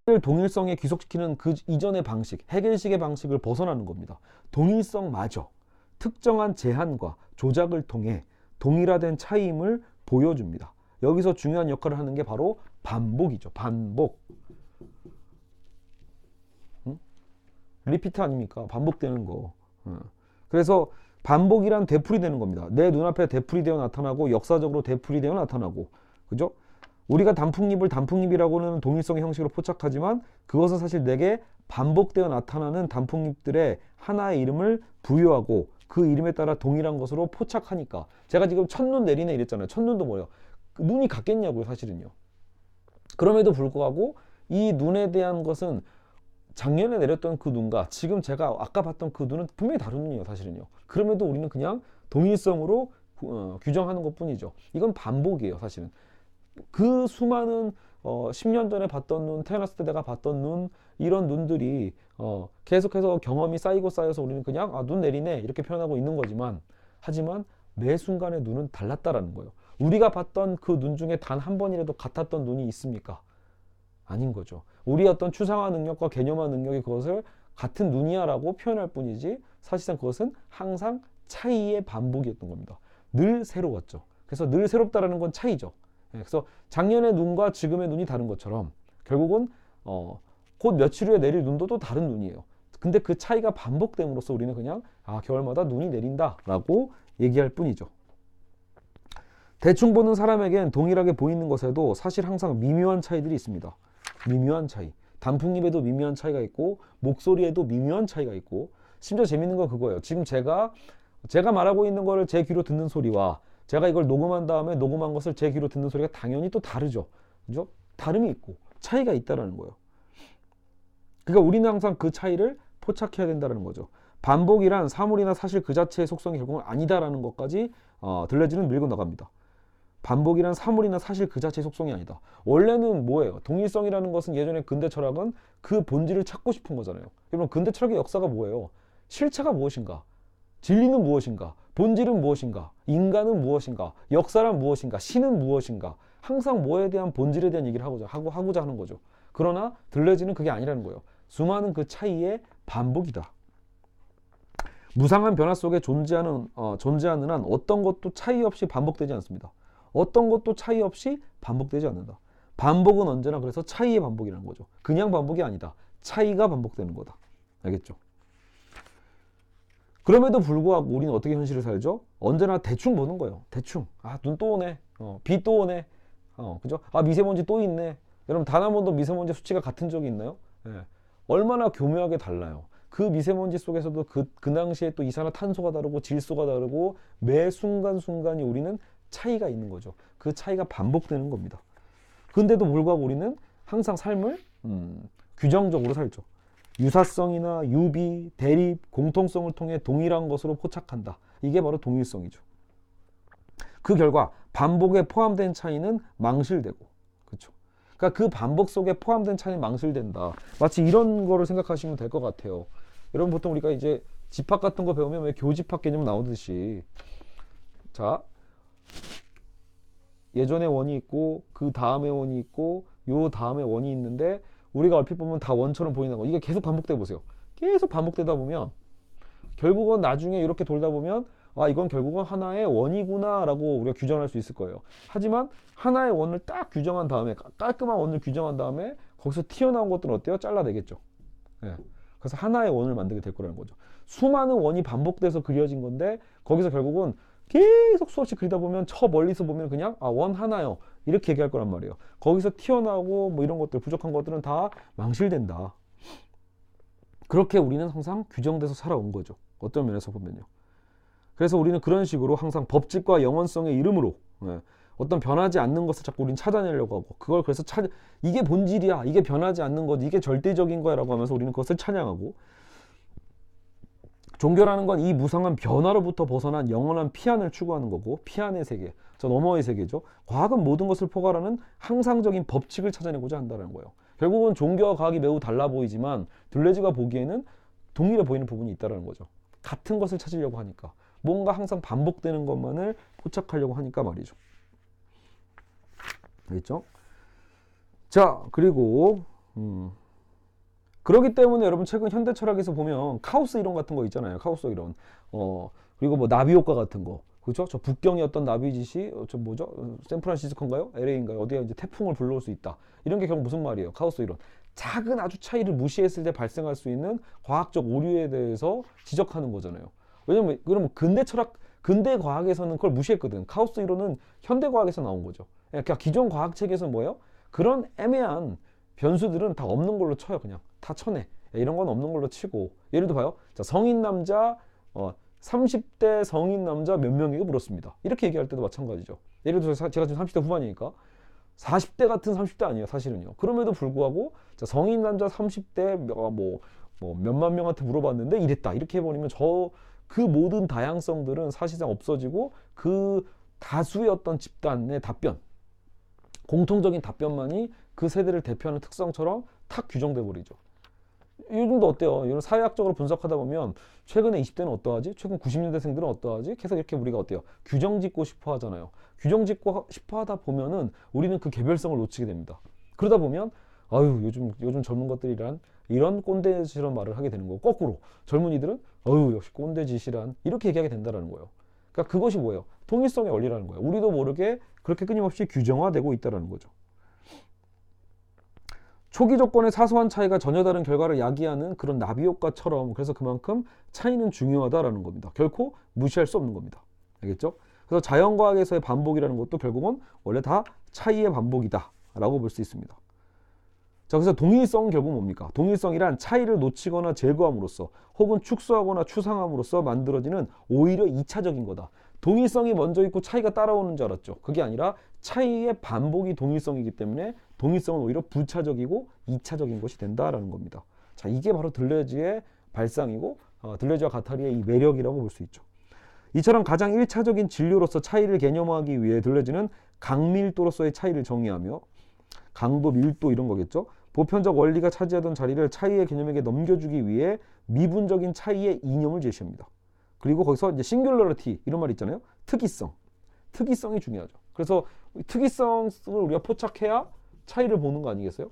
동일성에 귀속시키는 그 이전의 방식, 해겔식의 방식을 벗어나는 겁니다. 동일성마저 특정한 제한과 조작을 통해 동일화된 차이임을 보여줍니다. 여기서 중요한 역할을 하는 게 바로 반복이죠. 반복. 리피트 아닙니까? 반복되는 거. 그래서 반복이란 되풀이되는 겁니다. 내 눈앞에 되풀이되어 나타나고 역사적으로 되풀이되어 나타나고, 그죠? 우리가 단풍잎을 단풍잎이라고는 동일성의 형식으로 포착하지만 그것은 사실 내게 반복되어 나타나는 단풍잎들의 하나의 이름을 부여하고 그 이름에 따라 동일한 것으로 포착하니까. 제가 지금 첫눈 내리네 이랬잖아요. 첫눈도 뭐예요? 눈이 같겠냐고요, 사실은요. 그럼에도 불구하고 이 눈에 대한 것은 작년에 내렸던 그 눈과 지금 제가 아까 봤던 그 눈은 분명히 다른 눈이에요, 사실은요. 그럼에도 우리는 그냥 동일성으로 규정하는 것 뿐이죠. 이건 반복이에요, 사실은. 그 수많은 10년 전에 봤던 눈, 태어났을 때 내가 봤던 눈, 이런 눈들이 계속해서 경험이 쌓이고 쌓여서 우리는 그냥 눈 내리네 이렇게 표현하고 있는 거지만, 하지만 매 순간의 눈은 달랐다라는 거예요. 우리가 봤던 그 눈 중에 단 한 번이라도 같았던 눈이 있습니까? 아닌 거죠. 우리 어떤 추상화 능력과 개념화 능력이 그것을 같은 눈이야 라고 표현할 뿐이지 사실상 그것은 항상 차이의 반복이었던 겁니다. 늘 새로웠죠. 그래서 늘 새롭다라는 건 차이죠. 그래서 작년의 눈과 지금의 눈이 다른 것처럼 결국은 곧 며칠 후에 내릴 눈도 또 다른 눈이에요. 근데 그 차이가 반복됨으로써 우리는 그냥 겨울마다 눈이 내린다 라고 얘기할 뿐이죠. 대충 보는 사람에겐 동일하게 보이는 것에도 사실 항상 미묘한 차이들이 있습니다. 미묘한 차이. 단풍잎에도 미묘한 차이가 있고 목소리에도 미묘한 차이가 있고, 심지어 재밌는 건 그거예요. 지금 제가 말하고 있는 거를 제 귀로 듣는 소리와 제가 이걸 녹음한 다음에 녹음한 것을 제 귀로 듣는 소리가 당연히 또 다르죠. 그죠? 다름이 있고 차이가 있다라는 거예요. 그러니까 우리는 항상 그 차이를 포착해야 된다는 거죠. 반복이란 사물이나 사실 그 자체의 속성이 결국은 아니다라는 것까지 들레즈는 밀고 나갑니다. 반복이란 사물이나 사실 그 자체의 속성이 아니다. 원래는 뭐예요? 동일성이라는 것은 예전에 근대 철학은 그 본질을 찾고 싶은 거잖아요. 여러분, 근대 철학의 역사가 뭐예요? 실체가 무엇인가? 진리는 무엇인가? 본질은 무엇인가? 인간은 무엇인가? 역사란 무엇인가? 신은 무엇인가? 항상 뭐에 대한 본질에 대한 얘기를 하고자 하는 거죠. 그러나 들레즈는 그게 아니라는 거예요. 수많은 그 차이의 반복이다. 무상한 변화 속에 존재하는 한 어떤 것도 차이 없이 반복되지 않습니다. 어떤 것도 차이 없이 반복되지 않는다. 반복은 언제나 그래서 차이의 반복이라는 거죠. 그냥 반복이 아니다. 차이가 반복되는 거다. 알겠죠? 그럼에도 불구하고 우리는 어떻게 현실을 살죠? 언제나 대충 보는 거예요. 대충. 눈 또 오네. 비 또 오네. 그죠? 미세먼지 또 있네. 여러분, 단 한 번도 미세먼지 수치가 같은 적이 있나요? 네. 얼마나 교묘하게 달라요. 그 미세먼지 속에서도 그 당시에 또 이산화탄소가 다르고 질소가 다르고 매 순간순간이 우리는 차이가 있는 거죠. 그 차이가 반복되는 겁니다. 근데도 불구하고 우리는 항상 삶을 규정적으로 살죠. 유사성이나 유비, 대립, 공통성을 통해 동일한 것으로 포착한다. 이게 바로 동일성이죠. 그 결과 반복에 포함된 차이는 망실되고, 그렇죠? 그러니까 그 반복 속에 포함된 차이는 망실된다. 마치 이런 거를 생각하시면 될 것 같아요. 여러분, 보통 우리가 이제 집합 같은 거 배우면 왜 교집합 개념 나오듯이, 자, 예전에 원이 있고 그 다음에 원이 있고 요 다음에 원이 있는데 우리가 얼핏 보면 다 원처럼 보이는 거, 이게 계속 반복돼 보세요. 계속 반복되다 보면 결국은 나중에 이렇게 돌다 보면 이건 결국은 하나의 원이구나 라고 우리가 규정할 수 있을 거예요. 하지만 하나의 원을 딱 규정한 다음에, 깔끔한 원을 규정한 다음에 거기서 튀어나온 것들은 어때요? 잘라내겠죠. 네. 그래서 하나의 원을 만들게 될 거라는 거죠. 수많은 원이 반복돼서 그려진 건데 거기서 결국은 계속 수없이 그리다 보면 저 멀리서 보면 그냥 원 하나요 이렇게 얘기할 거란 말이에요. 거기서 튀어나오고 뭐 이런 것들, 부족한 것들은 다 망실된다. 그렇게 우리는 항상 규정돼서 살아온 거죠. 어떤 면에서 보면요. 그래서 우리는 그런 식으로 항상 법칙과 영원성의 이름으로 어떤 변하지 않는 것을 자꾸 우리는 찾아내려고 하고, 그걸 그래서 이게 본질이야, 이게 변하지 않는 것, 이게 절대적인 거야 라고 하면서 우리는 그것을 찬양하고, 종교라는 건 이 무상한 변화로부터 벗어난 영원한 피안을 추구하는 거고, 피안의 세계, 저 너머의 세계죠. 과학은 모든 것을 포괄하는 항상적인 법칙을 찾아내고자 한다는 거예요. 결국은 종교와 과학이 매우 달라 보이지만 들레즈가 보기에는 동일해 보이는 부분이 있다는 거죠. 같은 것을 찾으려고 하니까, 뭔가 항상 반복되는 것만을 포착하려고 하니까 말이죠. 알겠죠? 자, 그리고 그렇기 때문에 여러분 최근 현대 철학에서 보면 카오스 이론 같은 거 있잖아요. 카오스 이론. 그리고 뭐 나비 효과 같은 거. 그죠? 저 북경의 어떤 나비짓이 저 뭐죠? 샌프란시스코인가요? LA인가요? 어디에 이제 태풍을 불러올 수 있다. 이런 게 결국 무슨 말이에요? 카오스 이론. 작은 아주 차이를 무시했을 때 발생할 수 있는 과학적 오류에 대해서 지적하는 거잖아요. 왜냐면 그러면 근대 철학, 근대 과학에서는 그걸 무시했거든. 카오스 이론은 현대 과학에서 나온 거죠. 그러니까 기존 과학 체계에서 뭐예요? 그런 애매한 변수들은 다 없는 걸로 쳐요. 그냥 다 쳐내. 이런 건 없는 걸로 치고, 예를 들어 봐요. 자, 성인 남자 30대 성인 남자 몇 명에게 물었습니다. 이렇게 얘기할 때도 마찬가지죠. 예를 들어서 제가 지금 30대 후반이니까 40대 같은 30대 아니에요, 사실은요. 그럼에도 불구하고 자, 성인 남자 30대 뭐 몇만 명한테 물어봤는데 이랬다. 이렇게 해버리면 그 모든 다양성들은 사실상 없어지고 그 다수의 어떤 집단의 답변, 공통적인 답변만이 그 세대를 대표하는 특성처럼 탁 규정돼 버리죠. 요즘도 어때요? 이런 사회학적으로 분석하다 보면 최근에 20대는 어떠하지? 최근 90년대생들은 어떠하지? 계속 이렇게 우리가 어때요? 규정 짓고 싶어 하잖아요. 규정 짓고 싶어 하다 보면은 우리는 그 개별성을 놓치게 됩니다. 그러다 보면 아유 요즘 젊은 것들이란 이런 꼰대짓이란 말을 하게 되는 거고, 거꾸로 젊은이들은 어유 역시 꼰대짓이란 이렇게 얘기하게 된다라는 거예요. 그러니까 그것이 뭐예요? 통일성의 원리라는 거예요. 우리도 모르게 그렇게 끊임없이 규정화되고 있다라는 거죠. 초기 조건의 사소한 차이가 전혀 다른 결과를 야기하는 그런 나비 효과처럼, 그래서 그만큼 차이는 중요하다라는 겁니다. 결코 무시할 수 없는 겁니다. 알겠죠? 그래서 자연과학에서의 반복이라는 것도 결국은 원래 다 차이의 반복이다 라고 볼 수 있습니다. 자, 그래서 동일성은 결국 뭡니까? 동일성이란 차이를 놓치거나 제거함으로써 혹은 축소하거나 추상함으로써 만들어지는 오히려 2차적인 거다. 동일성이 먼저 있고 차이가 따라오는 줄 알았죠. 그게 아니라 차이의 반복이 동일성이기 때문에 동일성은 오히려 부차적이고 2차적인 것이 된다라는 겁니다. 자, 이게 바로 들레즈의 발상이고 들레즈와 가타리의 이 매력이라고 볼 수 있죠. 이처럼 가장 1차적인 진료로서 차이를 개념화하기 위해 들레즈는 강밀도로서의 차이를 정의하며, 강도, 밀도 이런 거겠죠. 보편적 원리가 차지하던 자리를 차이의 개념에게 넘겨주기 위해 미분적인 차이의 이념을 제시합니다. 그리고 거기서 이제 싱귤러리티 이런 말 있잖아요. 특이성이 중요하죠. 그래서 특이성을 우리가 포착해야 차이를 보는 거 아니겠어요?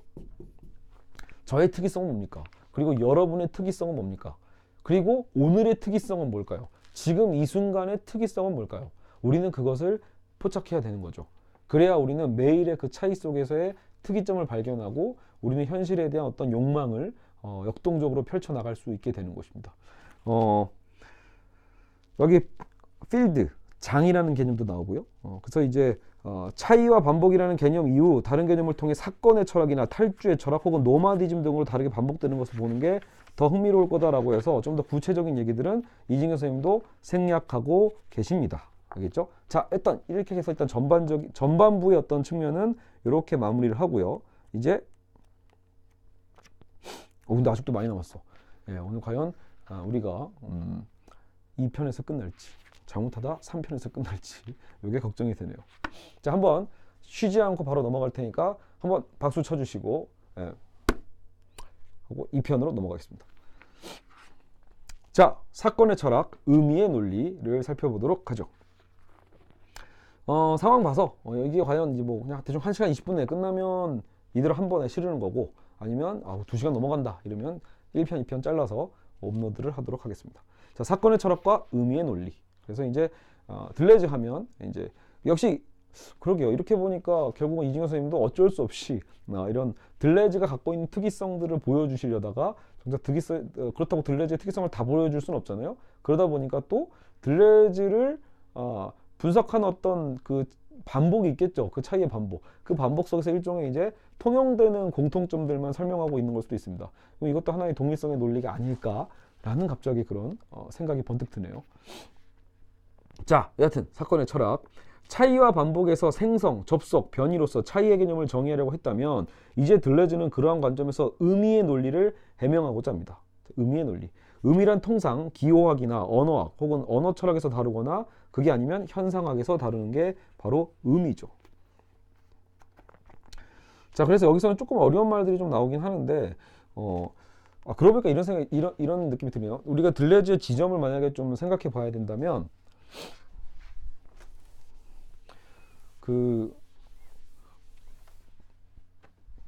저의 특이성은 뭡니까? 그리고 여러분의 특이성은 뭡니까? 그리고 오늘의 특이성은 뭘까요? 지금 이 순간의 특이성은 뭘까요? 우리는 그것을 포착해야 되는 거죠. 그래야 우리는 매일의 그 차이 속에서의 특이점을 발견하고 우리는 현실에 대한 어떤 욕망을 역동적으로 펼쳐나갈 수 있게 되는 것입니다. 여기 필드, 장이라는 개념도 나오고요. 그래서 이제 차이와 반복이라는 개념 이후 다른 개념을 통해 사건의 철학이나 탈주의 철학 혹은 노마디즘 등으로 다르게 반복되는 것을 보는 게 더 흥미로울 거다라고 해서 좀 더 구체적인 얘기들은 이진경 선생님도 생략하고 계십니다. 알겠죠? 자, 일단 이렇게 해서 일단 전반부의 어떤 측면은 이렇게 마무리를 하고요. 이제 근데 아직도 많이 남았어. 예, 오늘 과연 우리가 2편에서 끝날지, 잘못하다 3편에서 끝날지 이게 걱정이 되네요. 자, 한번 쉬지 않고 바로 넘어갈 테니까 한번 박수 쳐주시고 하고 2편으로 넘어가겠습니다. 자, 사건의 철학, 의미의 논리를 살펴보도록 하죠. 상황 봐서 이게 과연 이제 뭐 그냥 대충 1시간 20분 내에 끝나면 이대로 한 번에 실으는 거고, 아니면 2시간 넘어간다 이러면 1편, 2편 잘라서 업로드를 하도록 하겠습니다. 자, 사건의 철학과 의미의 논리. 그래서 이제 들레즈 하면 이제 역시 그러게요. 이렇게 보니까 결국은 이진경 선생님도 어쩔 수 없이 이런 들레즈가 갖고 있는 특이성들을 보여주시려다가 정작 그렇다고 들레즈의 특이성을 다 보여줄 수는 없잖아요. 그러다 보니까 또 들레즈를 분석한 어떤 그 반복이 있겠죠. 그 차이의 반복. 그 반복 속에서 일종의 이제 통용되는 공통점들만 설명하고 있는 걸 수도 있습니다. 그럼 이것도 하나의 동일성의 논리가 아닐까라는 갑자기 그런 생각이 번뜩 드네요. 자, 여하튼 사건의 철학. 차이와 반복에서 생성, 접속, 변이로서 차이의 개념을 정의하려고 했다면 이제 들레즈는 그러한 관점에서 의미의 논리를 해명하고자 합니다. 의미의 논리. 의미란 통상 기호학이나 언어학 혹은 언어 철학에서 다루거나 그게 아니면 현상학에서 다루는 게 바로 의미죠. 자, 그래서 여기서는 조금 어려운 말들이 좀 나오긴 하는데 그러고 보니까 이런 느낌이 드네요. 우리가 들레즈의 지점을 만약에 좀 생각해 봐야 된다면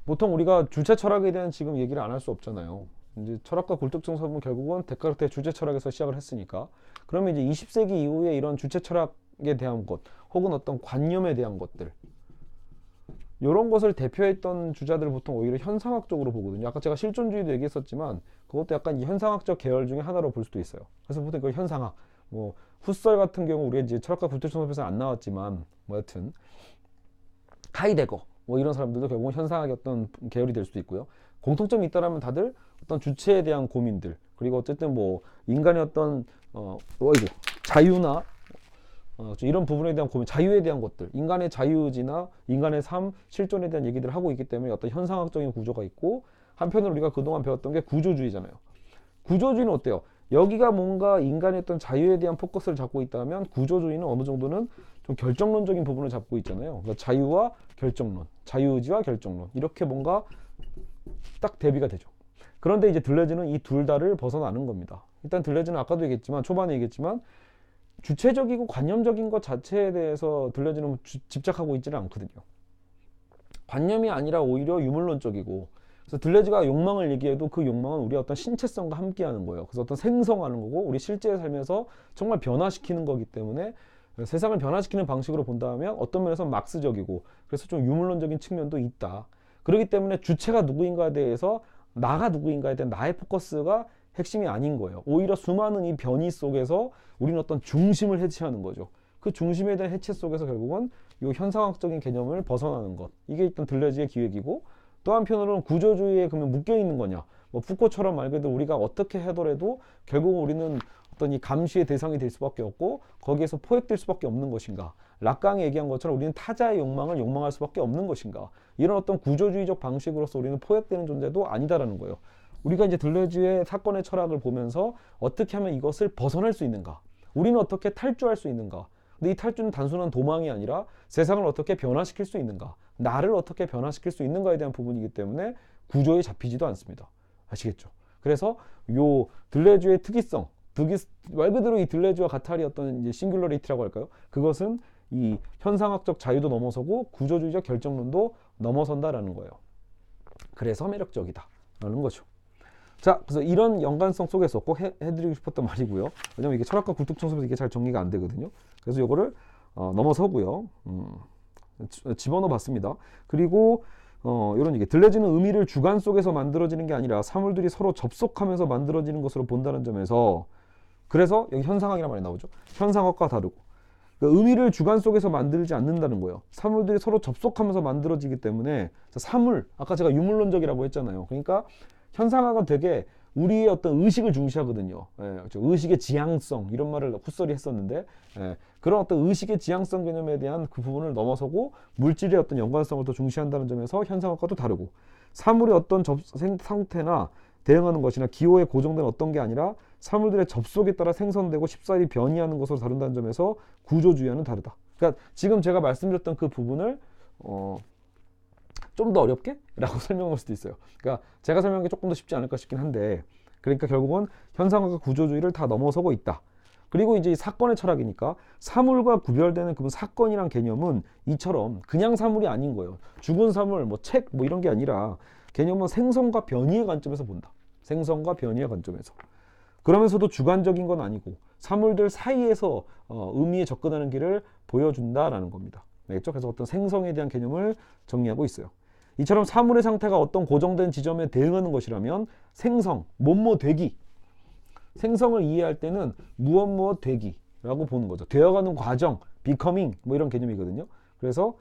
보통 우리가 주체 철학에 대한 지금 얘기를 안 할 수 없잖아요. 이제 철학과 굴뚝정석은 결국은 데카르트의 주체 철학에서 시작을 했으니까. 그러면 이제 20세기 이후에 이런 주체 철학에 대한 것, 혹은 어떤 관념에 대한 것들, 이런 것을 대표했던 주자들을 보통 오히려 현상학적으로 보거든요. 아까 제가 실존주의도 얘기했었지만 그것도 약간 이 현상학적 계열 중에 하나로 볼 수도 있어요. 그래서 보통 그 현상학, 뭐 후설 같은 경우 우리가 이제 철학과 굴뚝정석에서 안 나왔지만 뭐 여튼 하이데거 뭐 이런 사람들도 결국은 현상학의 어떤 계열이 될 수도 있고요. 공통점이 있다라면 다들 어떤 주체에 대한 고민들, 그리고 어쨌든 뭐 인간의 어떤 자유나 이런 부분에 대한 고민, 자유에 대한 것들, 인간의 자유의지나 인간의 삶, 실존에 대한 얘기들을 하고 있기 때문에 어떤 현상학적인 구조가 있고, 한편으로 우리가 그동안 배웠던 게 구조주의잖아요. 구조주의는 어때요? 여기가 뭔가 인간의 어떤 자유에 대한 포커스를 잡고 있다면 구조주의는 어느 정도는 좀 결정론적인 부분을 잡고 있잖아요. 그러니까 자유와 결정론, 자유의지와 결정론, 이렇게 뭔가 딱 대비가 되죠. 그런데 이제 들레즈는 이 둘 다를 벗어나는 겁니다. 일단 들레즈는 아까도 얘기했지만, 초반에 얘기했지만 주체적이고 관념적인 것 자체에 대해서 들레즈는 집착하고 있지는 않거든요. 관념이 아니라 오히려 유물론적이고, 그래서 들레즈가 욕망을 얘기해도 그 욕망은 우리 어떤 신체성과 함께하는 거예요. 그래서 어떤 생성하는 거고, 우리 실제 삶에서 정말 변화시키는 거기 때문에 세상을 변화시키는 방식으로 본다면 어떤 면에서 막스적이고, 그래서 좀 유물론적인 측면도 있다. 그렇기 때문에 주체가 누구인가에 대해서, 나가 누구인가에 대한 나의 포커스가 핵심이 아닌 거예요. 오히려 수많은 이 변이 속에서 우리는 어떤 중심을 해체하는 거죠. 그 중심에 대한 해체 속에서 결국은 이 현상학적인 개념을 벗어나는 것, 이게 일단 들레즈의 기획이고, 또 한편으로는 구조주의에 그러면 묶여 있는 거냐, 뭐 푸코처럼 말 그대로 우리가 어떻게 하더라도 결국 우리는 어떤 이 감시의 대상이 될 수밖에 없고 거기에서 포획될 수밖에 없는 것인가, 락강이 얘기한 것처럼 우리는 타자의 욕망을 욕망할 수밖에 없는 것인가, 이런 어떤 구조주의적 방식으로서 우리는 포획되는 존재도 아니다라는 거예요. 우리가 이제 들레즈의 사건의 철학을 보면서 어떻게 하면 이것을 벗어날 수 있는가, 우리는 어떻게 탈주할 수 있는가, 근데 이 탈주는 단순한 도망이 아니라 세상을 어떻게 변화시킬 수 있는가, 나를 어떻게 변화시킬 수 있는가에 대한 부분이기 때문에 구조에 잡히지도 않습니다. 아시겠죠? 그래서 요 들레즈의 특이성, 말 그대로 이 들레즈와 가탈이 어떤 이제 싱귤러리티라고 할까요? 그것은 이 현상학적 자유도 넘어서고 구조주의적 결정론도 넘어선다라는 거예요. 그래서 매력적이다라는 거죠. 자, 그래서 이런 연관성 속에서 꼭 해드리고 싶었던 말이고요. 왜냐면 이게 철학과 굴뚝청소에서 이게 잘 정리가 안 되거든요. 그래서 이거를 넘어서고요. 집어넣어 봤습니다. 그리고 이런 얘기, 들레즈는 의미를 주관 속에서 만들어지는 게 아니라 사물들이 서로 접속하면서 만들어지는 것으로 본다는 점에서, 그래서 여기 현상학이라는 말이 나오죠. 현상학과 다르고, 그러니까 의미를 주관 속에서 만들지 않는다는 거예요. 사물들이 서로 접속하면서 만들어지기 때문에, 사물, 아까 제가 유물론적이라고 했잖아요. 그러니까 현상학은 되게 우리의 어떤 의식을 중시하거든요. 그렇죠? 의식의 지향성, 이런 말을 후설이 했었는데, 그런 어떤 의식의 지향성 개념에 대한 그 부분을 넘어서고 물질의 어떤 연관성을 더 중시한다는 점에서 현상학과도 다르고, 사물의 어떤 상태나 대응하는 것이나 기호에 고정된 어떤 게 아니라 사물들의 접속에 따라 생성되고 쉽사리 변이하는 것으로 다룬다는 점에서 구조주의와는 다르다. 그러니까 지금 제가 말씀드렸던 그 부분을 좀 더 어렵게? 라고 설명할 수도 있어요. 그러니까 제가 설명하는 게 조금 더 쉽지 않을까 싶긴 한데, 그러니까 결국은 현상학과 구조주의를 다 넘어서고 있다. 그리고 이제 사건의 철학이니까 사물과 구별되는 그 사건이란 개념은 이처럼 그냥 사물이 아닌 거예요. 죽은 사물, 뭐 책, 뭐 이런 게 아니라 개념은 생성과 변이의 관점에서 본다. 생성과 변이의 관점에서. 그러면서도 주관적인 건 아니고 사물들 사이에서 의미에 접근하는 길을 보여준다라는 겁니다. 알겠죠? 그래서 어떤 생성에 대한 개념을 정리하고 있어요. 이처럼 사물의 상태가 어떤 고정된 지점에 대응하는 것이라면 생성, 뭐뭐 되기, 생성을 이해할 때는 무엇 되기라고 보는 거죠. 되어가는 과정, becoming, 뭐 이런 개념이거든요. 그래서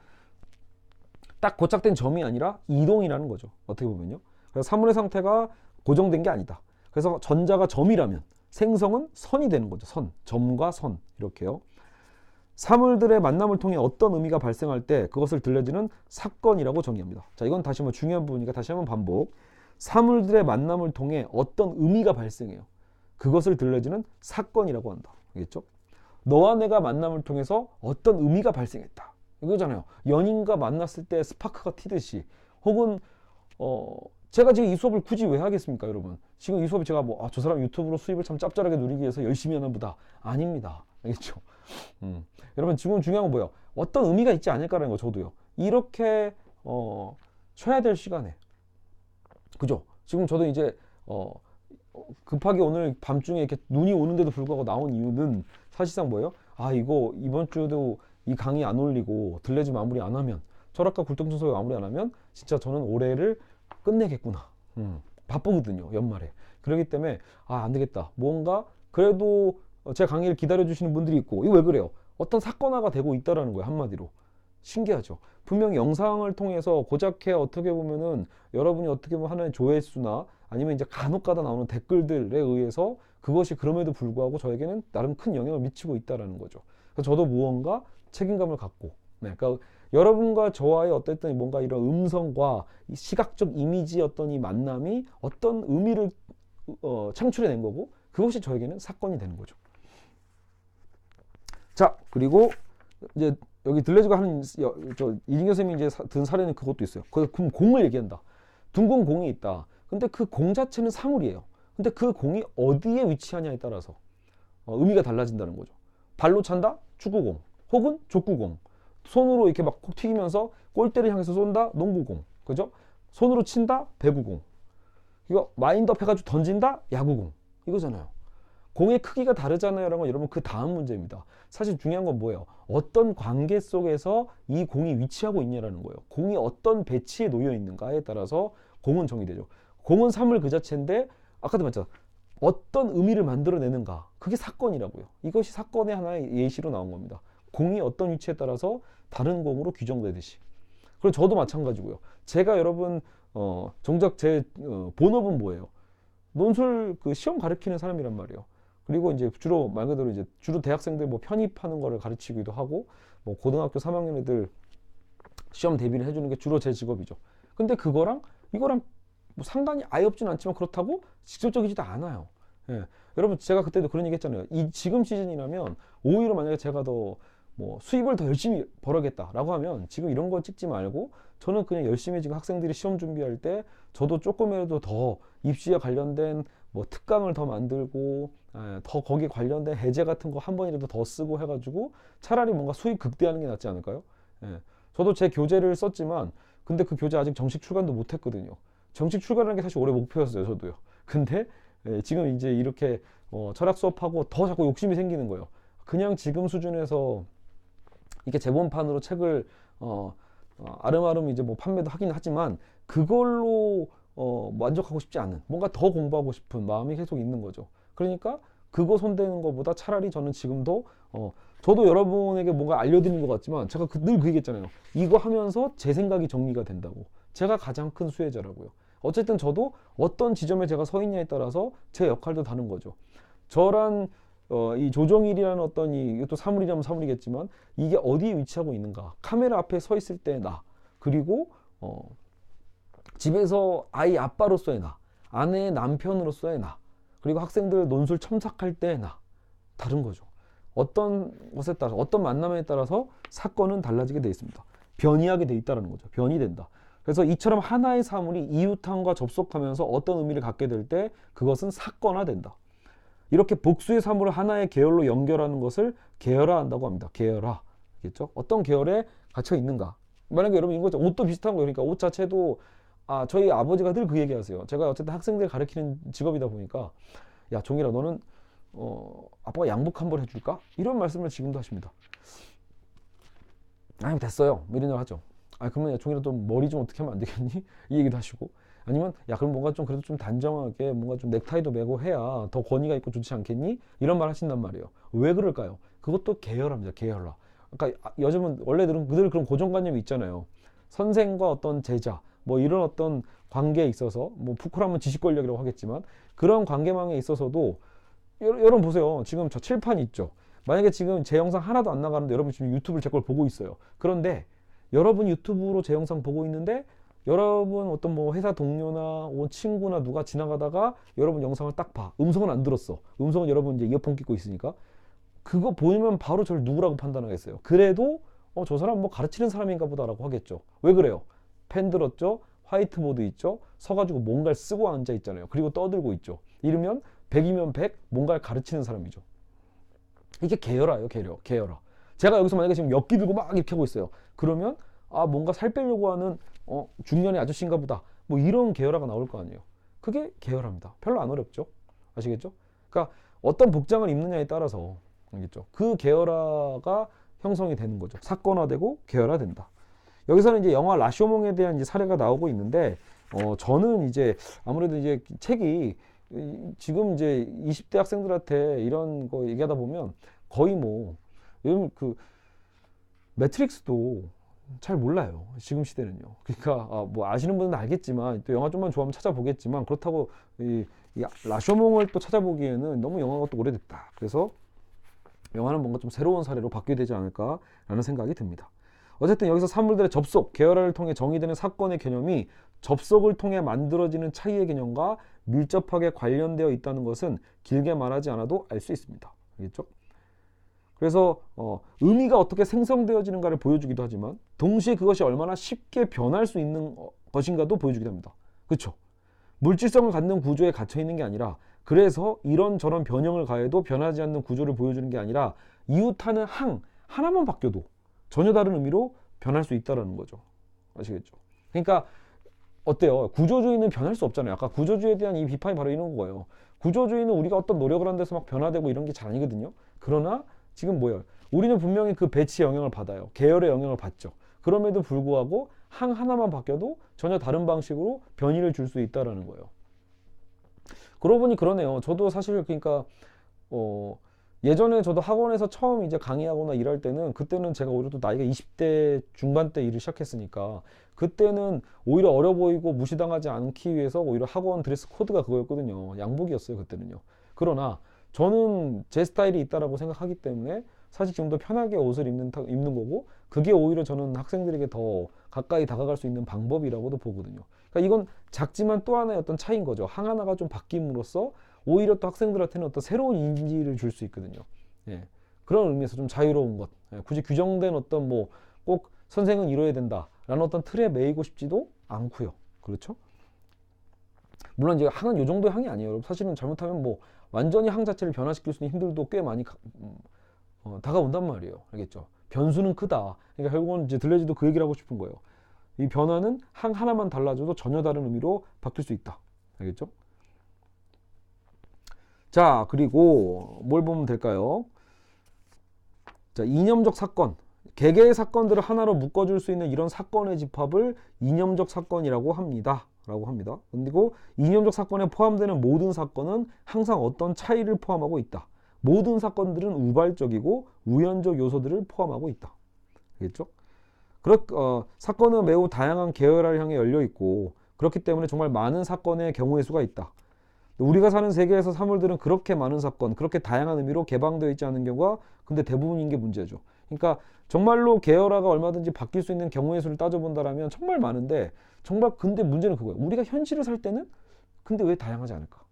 딱 고착된 점이 아니라 이동이라는 거죠. 어떻게 보면요. 그래서 사물의 상태가 고정된 게 아니다. 그래서 전자가 점이라면 생성은 선이 되는 거죠. 선, 점과 선, 이렇게요. 사물들의 만남을 통해 어떤 의미가 발생할 때 그것을 들레즈는 사건이라고 정의합니다. 자, 이건 다시 한번 중요한 부분이니까 다시 한번 반복. 사물들의 만남을 통해 어떤 의미가 발생해요. 그것을 들레즈는 사건이라고 한다. 알겠죠? 너와 내가 만남을 통해서 어떤 의미가 발생했다. 이거잖아요. 연인과 만났을 때 스파크가 튀듯이, 혹은 제가 지금 이 수업을 굳이 왜 하겠습니까, 여러분? 지금 이 수업이 제가 저 사람 유튜브로 수입을 참 짭짤하게 누리기 위해서 열심히 하나 보다. 아닙니다. 알겠죠? 여러분, 지금 중요한 건 뭐예요? 어떤 의미가 있지 않을까라는 거, 저도요. 이렇게 쉬어야 될 시간에. 그죠? 지금 저도 이제 급하게 오늘 밤중에 이렇게 눈이 오는데도 불구하고 나온 이유는 사실상 뭐예요? 아, 이거 이번 주도 이 강의 안 올리고 들레즈 마무리 안 하면, 철학과 굴뚝청소 마무리 안 하면 진짜 저는 올해를 끝내겠구나. 바쁘거든요, 연말에. 그렇기 때문에 안 되겠다. 뭔가 그래도 제 강의를 기다려주시는 분들이 있고, 이거 왜 그래요? 어떤 사건화가 되고 있다라는 거예요, 한마디로. 신기하죠. 분명히 영상을 통해서 고작해 어떻게 보면은 여러분이 어떻게 보면 하나의 조회수나 아니면 이제 간혹가다 나오는 댓글들에 의해서 그것이 그럼에도 불구하고 저에게는 나름 큰 영향을 미치고 있다라는 거죠. 그래서 저도 무언가 책임감을 갖고, 네, 그러니까 여러분과 저와의 어쨌든 뭔가 이런 음성과 이 시각적 이미지의 어떤 이 만남이 어떤 의미를 창출해낸 거고, 그것이 저에게는 사건이 되는 거죠. 자, 그리고 이제 여기 들레즈가 하는 이진경 선생님이 이제 든 사례는 그것도 있어요. 그럼 공을 얘기한다. 둥근 공이 있다. 근데 그 공 자체는 사물이에요. 근데 그 공이 어디에 위치하냐에 따라서 의미가 달라진다는 거죠. 발로 찬다? 축구공. 혹은 족구공. 손으로 이렇게 막 콕 튀기면서 골대를 향해서 쏜다? 농구공. 그죠? 손으로 친다? 배구공. 이거 마인드업 해가지고 던진다? 야구공. 이거잖아요. 공의 크기가 다르잖아요. 라는 건 여러분 그 다음 문제입니다. 사실 중요한 건 뭐예요? 어떤 관계 속에서 이 공이 위치하고 있냐라는 거예요. 공이 어떤 배치에 놓여 있는가에 따라서 공은 정의되죠. 공은 사물 그 자체인데 아까도 말했잖아. 어떤 의미를 만들어내는가. 그게 사건이라고요. 이것이 사건의 하나의 예시로 나온 겁니다. 공이 어떤 위치에 따라서 다른 공으로 규정되듯이. 그리고 저도 마찬가지고요. 제가 여러분 정작 제 본업은 뭐예요? 논술 그 시험 가르치는 사람이란 말이에요. 그리고 이제 주로 말 그대로 이제 주로 대학생들 뭐 편입하는 거를 가르치기도 하고, 뭐 고등학교 3학년 애들 시험 대비를 해주는 게 주로 제 직업이죠. 근데 그거랑 이거랑 뭐 상관이 아예 없진 않지만 그렇다고 직접적이지도 않아요. 예. 여러분 제가 그때도 그런 얘기 했잖아요. 이 지금 시즌이라면 오히려 만약에 제가 더 뭐 수입을 더 열심히 벌어야겠다라고 하면 지금 이런 거 찍지 말고 저는 그냥 열심히 지금 학생들이 시험 준비할 때 저도 조금이라도 더 입시에 관련된 뭐 특강을 더 만들고 더 거기에 관련된 해제 같은 거 한 번이라도 더 쓰고 해가지고 차라리 뭔가 수익 극대화하는 게 낫지 않을까요? 예. 저도 제 교재를 썼지만 근데 그 교재 아직 정식 출간도 못 했거든요. 정식 출간하는 게 사실 올해 목표였어요, 저도요. 근데 지금 이제 이렇게 철학 수업하고 더 자꾸 욕심이 생기는 거예요. 그냥 지금 수준에서 이렇게 제본판으로 책을 아름아름 이제 뭐 판매도 하긴 하지만 그걸로 만족하고 싶지 않은 뭔가 더 공부하고 싶은 마음이 계속 있는 거죠. 그러니까 그거 손대는 것보다 차라리 저는 지금도 저도 여러분에게 뭔가 알려드리는 것 같지만 제가 늘 그 얘기했잖아요. 이거 하면서 제 생각이 정리가 된다고. 제가 가장 큰 수혜자라고요. 어쨌든 저도 어떤 지점에 제가 서 있냐에 따라서 제 역할도 다른 거죠. 저란 이 조정일이라는 어떤 이것도 사물이라면 사물이겠지만 이게 어디에 위치하고 있는가. 카메라 앞에 서 있을 때 나, 그리고 집에서 아이 아빠로서의 나, 아내의 남편으로서의 나, 그리고 학생들 논술 첨삭할 때의 나, 다른 거죠. 어떤 것에 따라서 어떤 만남에 따라서 사건은 달라지게 되어 있습니다. 변이하게 되어 있다는 거죠. 변이된다. 그래서 이처럼 하나의 사물이 이웃함과 접속하면서 어떤 의미를 갖게 될 때 그것은 사건화된다. 이렇게 복수의 사물을 하나의 계열로 연결하는 것을 계열화한다고 합니다. 계열화. 알겠죠? 어떤 계열에 갇혀 있는가. 만약에 여러분 이거 옷도 비슷한 거예요. 그러니까 옷 자체도 저희 아버지가 늘 그 얘기하세요. 제가 어쨌든 학생들 가르치는 직업이다 보니까 야 종일아 너는 아빠가 양복 한 벌 해줄까? 이런 말씀을 지금도 하십니다. 아니 됐어요. 이런 말 하죠. 그러면 야 종일아 좀 머리 좀 어떻게 하면 안 되겠니? 이 얘기도 하시고. 아니면 야 그럼 뭔가 좀 그래도 좀 단정하게 뭔가 좀 넥타이도 매고 해야 더 권위가 있고 좋지 않겠니? 이런 말 하신단 말이에요. 왜 그럴까요? 그것도 계열화입니다. 계열화. 그러니까 요즘은 원래들은 늘 그런 고정관념이 있잖아요. 선생과 어떤 제자 뭐 이런 어떤 관계에 있어서 뭐 푸크라면 지식권력이라고 하겠지만 그런 관계망에 있어서도 여러분 보세요. 지금 저 칠판 있죠. 만약에 지금 제 영상 하나도 안 나가는데 여러분 지금 유튜브를 제 걸 보고 있어요. 그런데 여러분 유튜브로 제 영상 보고 있는데 여러분 어떤 뭐 회사 동료나 친구나 누가 지나가다가 여러분 영상을 딱 봐. 음성은 안 들었어. 음성은 여러분 이제 이어폰 끼고 있으니까 그거 보면 바로 저를 누구라고 판단하겠어요. 그래도 저 사람 뭐 가르치는 사람인가 보다라고 하겠죠. 왜 그래요? 펜 들었죠. 화이트보드 있죠. 서가지고 뭔가를 쓰고 앉아 있잖아요. 그리고 떠들고 있죠. 이러면 100이면 100 뭔가를 가르치는 사람이죠. 이게 계열화예요. 계열화. 제가 여기서 만약에 지금 엽기 들고 막 이렇게 하고 있어요. 그러면 뭔가 살 빼려고 하는 중년의 아저씨인가 보다. 뭐 이런 계열화가 나올 거 아니에요. 그게 계열화입니다. 별로 안 어렵죠. 아시겠죠? 그러니까 어떤 복장을 입느냐에 따라서 알겠죠? 그 계열화가 형성이 되는 거죠. 사건화되고 계열화된다. 여기서는 이제 영화 라쇼몽에 대한 이제 사례가 나오고 있는데 저는 이제 아무래도 이제 책이 지금 이제 20대 학생들한테 이런 거 얘기하다 보면 거의 뭐 요즘 그 매트릭스도 잘 몰라요. 지금 시대는요. 그러니까 뭐 아시는 분은 알겠지만 또 영화 좀만 좋아하면 찾아보겠지만 그렇다고 이 라쇼몽을 또 찾아보기에는 너무 영화가 또 오래됐다. 그래서 영화는 뭔가 좀 새로운 사례로 바뀌어야 되지 않을까라는 생각이 듭니다. 어쨌든 여기서 사물들의 접속, 계열화를 통해 정의되는 사건의 개념이 접속을 통해 만들어지는 차이의 개념과 밀접하게 관련되어 있다는 것은 길게 말하지 않아도 알 수 있습니다. 알겠죠? 그래서 의미가 어떻게 생성되어지는가를 보여주기도 하지만 동시에 그것이 얼마나 쉽게 변할 수 있는 것인가도 보여주기도 합니다. 그렇죠? 물질성을 갖는 구조에 갇혀 있는 게 아니라 그래서 이런저런 변형을 가해도 변하지 않는 구조를 보여주는 게 아니라 이웃하는 항 하나만 바뀌어도 전혀 다른 의미로 변할 수 있다는 거죠. 아시겠죠? 그러니까 어때요? 구조주의는 변할 수 없잖아요. 아까 구조주의에 대한 이 비판이 바로 이런 거예요. 구조주의는 우리가 어떤 노력을 한 데서 막 변화되고 이런 게 잘 아니거든요. 그러나 지금 뭐예요? 우리는 분명히 그 배치의 영향을 받아요. 계열의 영향을 받죠. 그럼에도 불구하고 항 하나만 바뀌어도 전혀 다른 방식으로 변이를 줄 수 있다는 거예요. 그러고 보니 그러네요. 저도 사실 그러니까 예전에 저도 학원에서 처음 이제 강의하거나 일할 때는 그때는 제가 오히려 또 나이가 20대 중반 때 일을 시작했으니까 그때는 오히려 어려 보이고 무시당하지 않기 위해서 오히려 학원 드레스 코드가 그거였거든요. 양복이었어요, 그때는요. 그러나 저는 제 스타일이 있다라고 생각하기 때문에 사실 지금도 편하게 옷을 입는 거고 그게 오히려 저는 학생들에게 더 가까이 다가갈 수 있는 방법이라고도 보거든요. 그러니까 이건 작지만 또 하나의 어떤 차이인 거죠. 항 하나가 좀 바뀜으로써 오히려 또 학생들한테는 어떤 새로운 인지를 줄 수 있거든요. 예. 그런 의미에서 좀 자유로운 것. 예. 굳이 규정된 어떤 뭐 꼭 선생은 이뤄야 된다라는 어떤 틀에 매이고 싶지도 않고요. 그렇죠? 물론 이제 항은 요 정도의 항이 아니에요. 여러분 사실은 잘못하면 뭐 완전히 항 자체를 변화시킬 수 있는 힘들도 꽤 많이 다가온단 말이에요. 알겠죠? 변수는 크다. 그러니까 결국은 이제 들레지도 그 얘기를 하고 싶은 거예요. 이 변화는 항 하나만 달라져도 전혀 다른 의미로 바뀔 수 있다. 알겠죠? 자, 그리고 뭘 보면 될까요? 자, 이념적 사건. 개개의 사건들을 하나로 묶어줄 수 있는 이런 사건의 집합을 이념적 사건이라고 합니다. 그리고 이념적 사건에 포함되는 모든 사건은 항상 어떤 차이를 포함하고 있다. 모든 사건들은 우발적이고 우연적 요소들을 포함하고 있다. 알겠죠? 사건은 매우 다양한 계열화를 향해 열려 있고 그렇기 때문에 정말 많은 사건의 경우의 수가 있다. 우리가 사는 세계에서 사물들은 그렇게 많은 사건, 그렇게 다양한 의미로 개방되어 있지 않은 경우가 근데 대부분인 게 문제죠. 그러니까 정말로 계열화가 얼마든지 바뀔 수 있는 경우의 수를 따져본다라면 정말 많은데 정말 근데 문제는 그거예요. 우리가 현실을 살 때는 근데 왜 다양하지 않을까?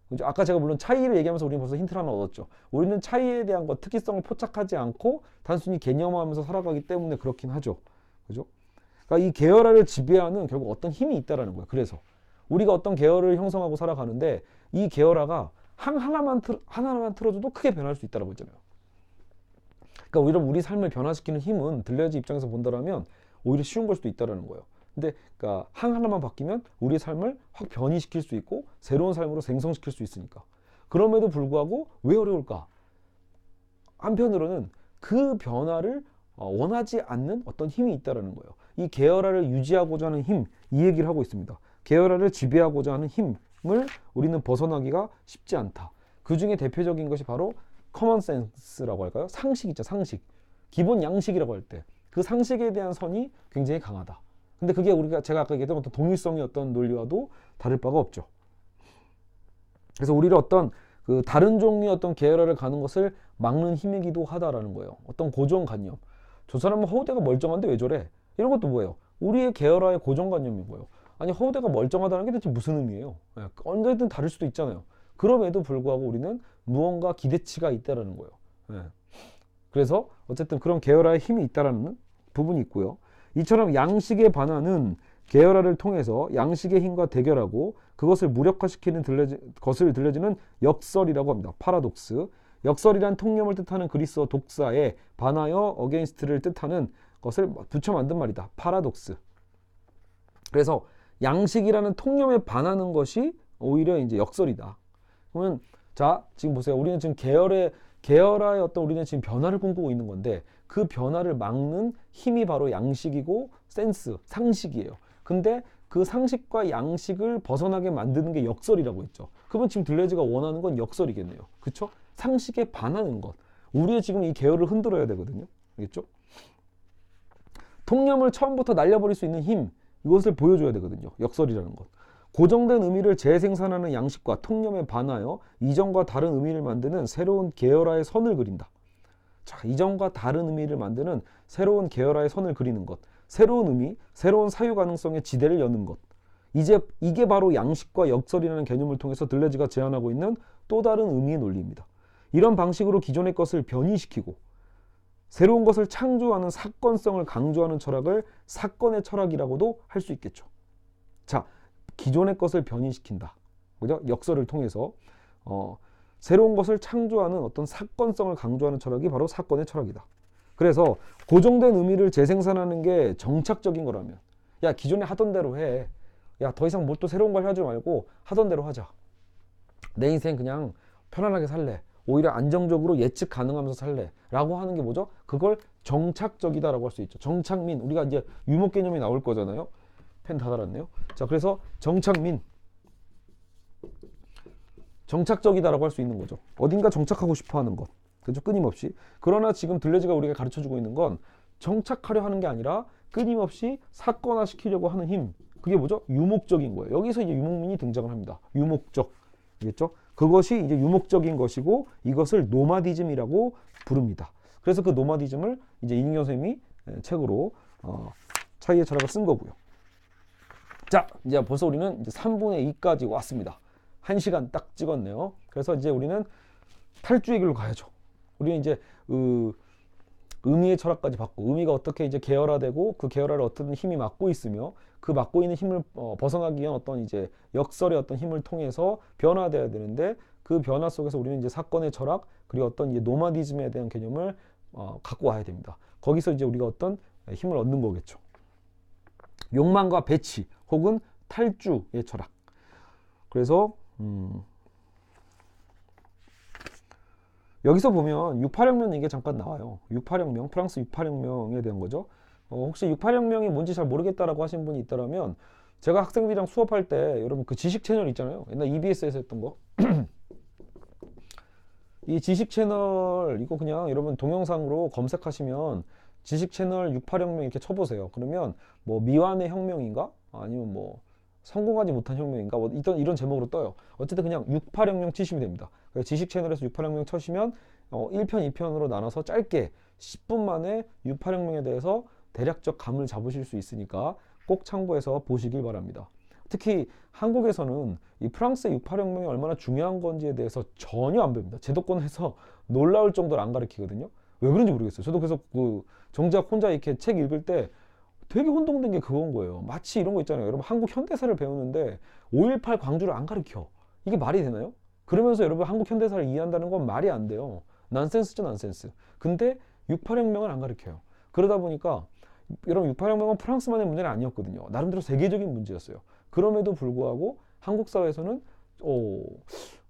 그죠? 아까 제가 물론 차이를 얘기하면서 우리는 벌써 힌트를 하나 얻었죠. 우리는 차이에 대한 것, 특이성을 포착하지 않고 단순히 개념화하면서 살아가기 때문에 그렇긴 하죠. 그죠? 그러니까 이 계열화를 지배하는 결국 어떤 힘이 있다라는 거예요. 그래서 우리가 어떤 계열을 형성하고 살아가는데 이 계열화가 하나만 틀어줘도 크게 변할 수 있다라고 했잖아요. 그러니까 오히려 우리 삶을 변화시키는 힘은 들레지 입장에서 본다라면 오히려 쉬운 걸 수도 있다라는 거예요. 근데 그러니까 항 하나만 바뀌면 우리의 삶을 확 변이시킬 수 있고 새로운 삶으로 생성시킬 수 있으니까. 그럼에도 불구하고 왜 어려울까? 한편으로는 그 변화를 원하지 않는 어떤 힘이 있다라는 거예요. 이 계열화를 유지하고자 하는 힘, 이 얘기를 하고 있습니다. 계열화를 지배하고자 하는 힘을 우리는 벗어나기가 쉽지 않다. 그 중에 대표적인 것이 바로 커먼 센스라고 할까요? 상식 있죠, 상식. 기본 양식이라고 할 때 그 상식에 대한 선이 굉장히 강하다. 근데 그게 제가 아까 얘기했던 어떤 동일성의 어떤 논리와도 다를 바가 없죠. 그래서 우리를 어떤 그 다른 종류의 어떤 계열화를 가는 것을 막는 힘이기도 하다라는 거예요. 어떤 고정관념. 저 사람은 허우대가 멀쩡한데 왜 저래? 이런 것도 뭐예요? 우리의 계열화의 고정관념인 거예요. 아니 허우대가 멀쩡하다는 게 대체 무슨 의미예요? 언제든 다를 수도 있잖아요. 그럼에도 불구하고 우리는 무언가 기대치가 있다라는 거예요. 그래서 어쨌든 그런 계열화의 힘이 있다라는 부분이 있고요. 이처럼 양식의 반환은 계열화를 통해서 양식의 힘과 대결하고 그것을 무력화시키는 것을 들려지는 역설이라고 합니다. 파라독스. 역설이란 통념을 뜻하는 그리스어 독사에 반하여 어게인스트를 뜻하는 것을 붙여 만든 말이다. 파라독스. 그래서 양식이라는 통념에 반하는 것이 오히려 이제 역설이다. 그러면 자, 지금 보세요. 우리는 지금 계열화의 어떤 우리는 지금 변화를 꿈꾸고 있는 건데 그 변화를 막는 힘이 바로 양식이고 센스, 상식이에요. 근데 그 상식과 양식을 벗어나게 만드는 게 역설이라고 했죠. 그러면 지금 들레즈가 원하는 건 역설이겠네요. 그렇죠? 상식에 반하는 것. 우리의 지금 이 계열을 흔들어야 되거든요. 알겠죠? 통념을 처음부터 날려버릴 수 있는 힘, 이것을 보여줘야 되거든요. 역설이라는 것. 고정된 의미를 재생산하는 양식과 통념에 반하여 이전과 다른 의미를 만드는 새로운 계열화의 선을 그린다. 자, 이전과 다른 의미를 만드는 새로운 계열화의 선을 그리는 것. 새로운 의미, 새로운 사유 가능성의 지대를 여는 것. 이게 바로 양식과 역설이라는 개념을 통해서 들레즈가 제안하고 있는 또 다른 의미의 논리입니다. 이런 방식으로 기존의 것을 변이시키고 새로운 것을 창조하는 사건성을 강조하는 철학을 사건의 철학이라고도 할 수 있겠죠. 자, 기존의 것을 변이시킨다. 그죠? 역설을 통해서 새로운 것을 창조하는 어떤 사건성을 강조하는 철학이 바로 사건의 철학이다. 그래서 고정된 의미를 재생산하는 게 정착적인 거라면 야, 기존에 하던 대로 해. 야, 더 이상 뭘 또 새로운 걸 하지 말고 하던 대로 하자. 내 인생 그냥 편안하게 살래. 오히려 안정적으로 예측 가능하면서 살래 라고 하는 게 뭐죠? 그걸 정착적이다 라고 할 수 있죠. 정착민, 우리가 이제 유목 개념이 나올 거잖아요. 펜 다 달았네요. 자, 그래서 정착민, 정착적이다 라고 할 수 있는 거죠. 어딘가 정착하고 싶어 하는 것. 그죠? 끊임없이. 그러나 지금 들레즈가 우리가 가르쳐주고 있는 건 정착하려 하는 게 아니라 끊임없이 사건화시키려고 하는 힘. 그게 뭐죠? 유목적인 거예요. 여기서 이제 유목민이 등장을 합니다. 유목적. 알겠죠? 그것이 이제 유목적인 것이고 이것을 노마디즘이라고 부릅니다. 그래서 그 노마디즘을 이제 이인경 선생님이 책으로 차이의 철학을 쓴 거고요. 자, 이제 벌써 우리는 이제 3분의 2까지 왔습니다. 1시간 딱 찍었네요. 그래서 이제 우리는 탈주의 길로 가야죠. 우리는 이제 의미의 철학까지 받고 의미가 어떻게 이제 계열화되고 그 계열화를 어떤 힘이 맡고 있으며 그 맡고 있는 힘을 벗어나기 위한 어떤 이제 역설의 어떤 힘을 통해서 변화돼야 되는데 그 변화 속에서 우리는 이제 사건의 철학 그리고 어떤 이제 노마디즘에 대한 개념을 갖고 와야 됩니다. 거기서 이제 우리가 어떤 힘을 얻는 거겠죠. 욕망과 배치 혹은 탈주의 철학. 그래서 여기서 보면 68혁명 얘기가 잠깐 나와요. 68혁명, 프랑스 68혁명에 대한 거죠. 혹시 68혁명이 뭔지 잘 모르겠다라고 하신 분이 있다면 제가 학생들이랑 수업할 때 여러분 그 지식 채널 있잖아요. 옛날 EBS에서 했던 거. 이 지식 채널 이거 그냥 여러분 동영상으로 검색하시면 지식 채널 68혁명 이렇게 쳐보세요. 그러면 뭐 미완의 혁명인가? 아니면 뭐 성공하지 못한 혁명인가? 뭐 이런 제목으로 떠요. 어쨌든 그냥 68혁명 치시면 됩니다. 지식 채널에서 68혁명 쳐시면 1편, 2편으로 나눠서 짧게 10분 만에 68혁명에 대해서 대략적 감을 잡으실 수 있으니까 꼭 참고해서 보시길 바랍니다. 특히 한국에서는 이 프랑스의 68혁명이 얼마나 중요한 건지에 대해서 전혀 안 배웁니다. 제도권에서 놀라울 정도로 안 가르치거든요. 왜 그런지 모르겠어요. 저도 그래서 정작 혼자 이렇게 책 읽을 때 되게 혼동된 게 그건 거예요. 마치 이런 거 있잖아요. 여러분 한국 현대사를 배우는데 5.18 광주를 안 가르쳐. 이게 말이 되나요? 그러면서 여러분 한국 현대사를 이해한다는 건 말이 안 돼요. 난센스죠, 난센스. 근데 68혁명을 안 가르쳐요. 그러다 보니까 여러분 68혁명은 프랑스만의 문제는 아니었거든요. 나름대로 세계적인 문제였어요. 그럼에도 불구하고 한국 사회에서는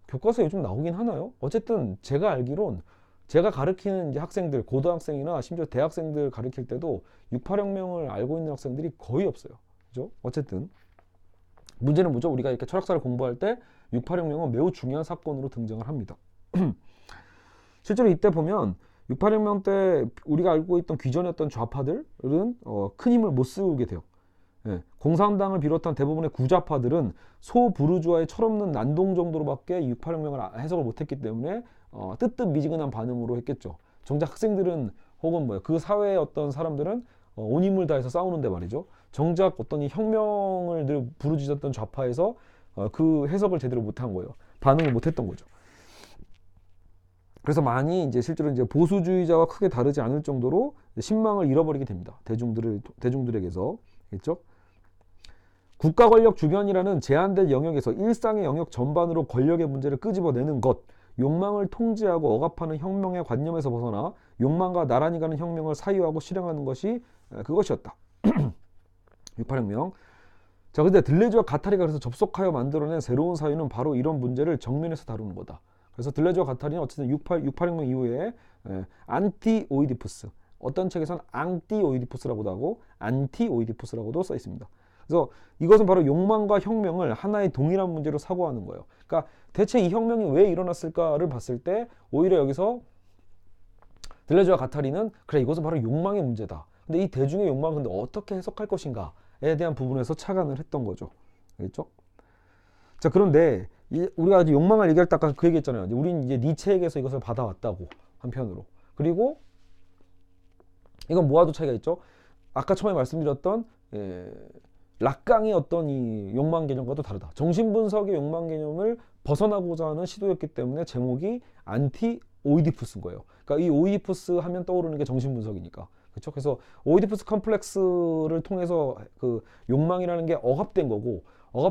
교과서에 요즘 나오긴 하나요? 어쨌든 제가 알기론 제가 가르치는 이제 학생들, 고등학생이나 심지어 대학생들 가르칠 때도 68혁명을 알고 있는 학생들이 거의 없어요. 그죠? 어쨌든 문제는 뭐죠? 우리가 이렇게 철학사를 공부할 때 68혁명은 매우 중요한 사건으로 등장을 합니다. 실제로 이때 보면 68혁명 때 우리가 알고 있던 기존의 어떤 좌파들은 큰 힘을 못 쓰게 돼요. 예, 공산당을 비롯한 대부분의 구좌파들은 소부르주아의 철없는 난동 정도로밖에 68혁명을 해석을 못했기 때문에 뜨뜻미지근한 반응으로 했겠죠. 정작 학생들은 혹은 그 사회의 어떤 사람들은 온 힘을 다해서 싸우는데 말이죠. 정작 어떤 이 혁명을 늘 부르짖었던 좌파에서 그 해석을 제대로 못한 거예요. 반응을 못했던 거죠. 그래서 많이 이제 실제로 이제 보수주의자와 크게 다르지 않을 정도로 신망을 잃어버리게 됩니다. 대중들에게서. 그렇죠? 국가 권력 주변이라는 제한된 영역에서 일상의 영역 전반으로 권력의 문제를 끄집어내는 것, 욕망을 통제하고 억압하는 혁명의 관념에서 벗어나 욕망과 나란히 가는 혁명을 사유하고 실행하는 것이 그것이었다. 68혁명. 자, 근데 들레즈와 가타리가 그래서 접속하여 만들어낸 새로운 사유는 바로 이런 문제를 정면에서 다루는 거다. 그래서 들레즈와 가타리는 어쨌든 6.8혁명 이후에 안티 오이디푸스, 어떤 책에서는 앙티 오이디푸스라고도 하고 안티 오이디푸스라고도 써 있습니다. 그래서 이것은 바로 욕망과 혁명을 하나의 동일한 문제로 사고하는 거예요. 그러니까 대체 이 혁명이 왜 일어났을까를 봤을 때 오히려 여기서 들레즈와 가타리는 그래, 이것은 바로 욕망의 문제다. 근데 이 대중의 욕망을 근데 어떻게 해석할 것인가에 대한 부분에서 착안을 했던 거죠. 알겠죠? 자, 그런데 우리가 아직 욕망을 얘기할 때 아까 그 얘기했잖아요. 우리는 이제 니체에게서 이것을 받아왔다고, 한편으로. 그리고 이건 뭐와도 차이가 있죠. 아까 처음에 말씀드렸던 락강의 어떤 이 욕망 개념과도 다르다. 정신분석의 욕망 개념을 벗어나고자 하는 시도였기 때문에 제목이 안티 오이디푸스인 거예요. 그러니까 이 오이디푸스 하면 떠오르는 게 정신분석이니까. 그렇죠? 그래서 오이디푸스 컴플렉스를 통해서 그 욕망이라는 게 억압된 거고,